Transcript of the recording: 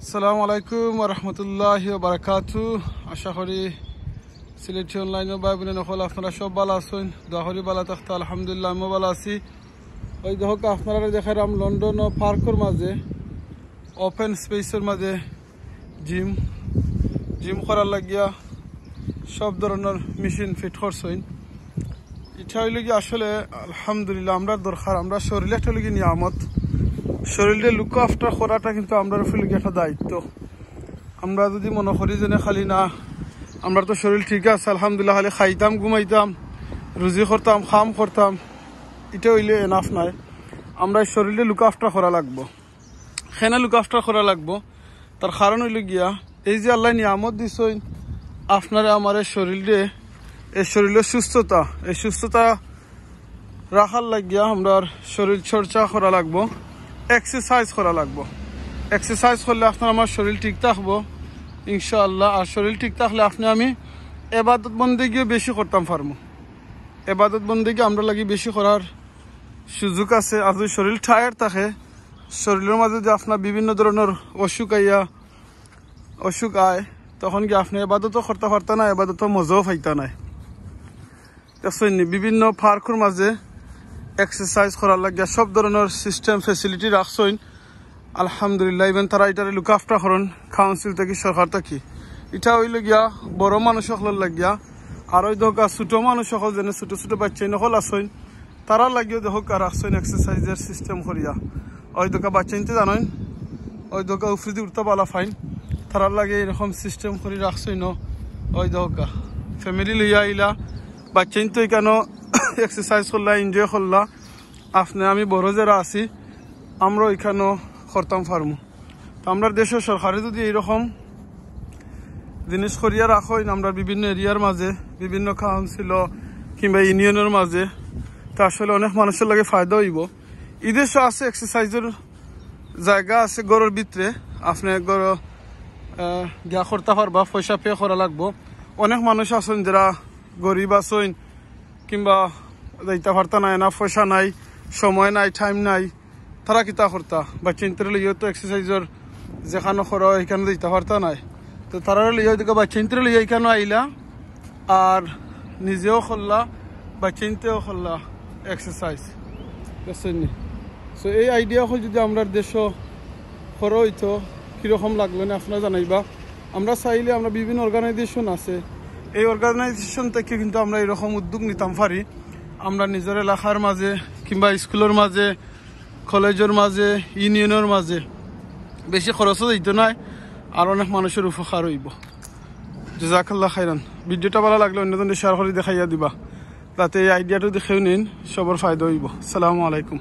আসসালামু আলাইকুম ওয়া রাহমাতুল্লাহি ওয়া বারাকাতুহু। আশা করি সিলেটি অনলাইনে ভাই বোন সকল আপনারা সব ভালো আছেন। দোয়া করি ভালো থাকতে। আলহামদুলিল্লাহ আমি ভালো আছি। ওই দেখো আপনারা দেখালাম লন্ডন ও পার্কের মাঝে ওপেন স্পেসের মাঝে জিম করার লাগিয়া সব ধরনের মেশিন ফিট করছেন। এটা হইলে কি আসলে আলহামদুলিল্লাহ আমরা দরকার, আমরা শরীরে একটা লগে নিয়ামত, শরীরে লুক আফটার করাটা কিন্তু আমরা ফেলে একটা দায়িত্ব। আমরা যদি মনে করি যে খালি না আমরা তো শরীর ঠিক আছে আলহামদুলিল্লাহ, খালি খাইতাম ঘুমাইতাম রুজি করতাম খাম করতাম, এটা হইলে এনাফ নাই। আমরা শরীরে লুক আফটার করা লাগবো। সেনে লুক আফটার করা লাগবো তার কারণ হইল গিয়া এই যে আল্লাহ নিয়ামত দিছেন আপনারা আমার শরীরে, এই শরীরের সুস্থতা, এই সুস্থতা রাখার লাগিয়া আমরা শরীর চর্চা করা লাগবো, এক্সারসাইজ করা লাগবো। এক্সারসাইজ করলে আপনার আমার শরীর ঠিক থাকবো ইনশাআল্লাহ। আর শরীর ঠিক থাকলে আপনি আমি এবাদত বন্দেগীও বেশি করতাম পারবো। এবাদত বন্দেগী আমরা লাগি বেশি করার সুযোগ আছে। আর যদি শরীর টায়ার থাকে, শরীরের মাঝে যদি আপনার বিভিন্ন ধরনের অসুখ আয় তখন কি আপনি এবাদতও করতে পারতেন না, এবাদতও মজাও পাইতা নাই। দেখছেন বিভিন্ন পার্কের মাঝে এক্সারসাইজ করার লাগিয়া সব ধরনের সিস্টেম ফেসিলিটি রাখছেন আলহামদুলিল্লাহ। ইভেন তারা এটার লুক আফটার করেন কাউন্সিল থেকে, সরকার থেকে। এটা হইল গিয়া বড় মানুষ সকলের লাগিয়া। আর ওই দেখা ছোট মানুষ সকল যেন ছোট ছোট বাচ্চা নকল আসেন তারা লাগিয়েও দেখক রাখছেন এক্সারসাইজের সিস্টেম করিয়া। ওই দেখা বাচ্চা নিতে জানেন, ওই দেখা উফরিদি উঠতে পালা ফাইন, তারা লাগে এরকম সিস্টেম করে রাখছেন। ওই দেখা ফ্যামিলি লইয়া আইলা বাচ্চা নিতে কেন এক্সারসাইজ করলা, এনজয় করলা। আপনি আমি বড় যারা আছি আমরা ওইখানেও করতাম পারবো। তো আমরা দেশের সরকারে যদি এইরকম জিনিস করিয়া রাখেন আমরা বিভিন্ন এরিয়ার মাঝে, বিভিন্ন কাউন্সিল কিংবা ইউনিয়নের মাঝে, তা আসলে অনেক মানুষের লাগে ফায়দা হইব। ইদেশও আছে এক্সারসাইজের জায়গা আছে গড়ের ভিতরে, আপনি গড় গিয়া করতে পারবা, পয়সা পে করা লাগবো। অনেক মানুষ আছেন যারা গরিব আছেন কিংবা যাইতে পারতা নাই, না পয়সা নাই, সময় নাই, টাইম নাই, তারা কিতা করতা বাচ্চা ইন্টার লইয়া তো এক্সারসাইজের যেখানে করা এখানে দিতে পারতা নাই। তো তারা লইয়া দিকে বাচ্চা ইন্টার লইয়া এখানে আইলা আর নিজেও করলা বাচ্চা ইন্তেও করলা এক্সারসাইজ, বুঝছেন নি? সো এই আইডিয়া হল যদি আমরা দেশও করা হইতো কীরকম লাগলো না আপনারা জানাইবা। আমরা চাইলে আমরা বিভিন্ন অর্গানাইজেশন আছে, এই অর্গানাইজেশন থেকে কিন্তু আমরা এরকম উদ্যোগ নিতাম পারি। আমরা নিজের এলাকার মাঝে কিংবা স্কুলের মাঝে, কলেজের মাঝে, ইউনিয়নের মাঝে বেশি খরচও দিত নাই আর অনেক মানুষের উপকার হইব। জাযাকাল্লাহ খাইরান। ভিডিওটা ভালো লাগলে অন্যজনকে শেয়ার করে দেখাইয়া দিবা যাতে এই আইডিয়াটা দেখেও নিন, সবার ফায়দা হইব। আসসালামু আলাইকুম।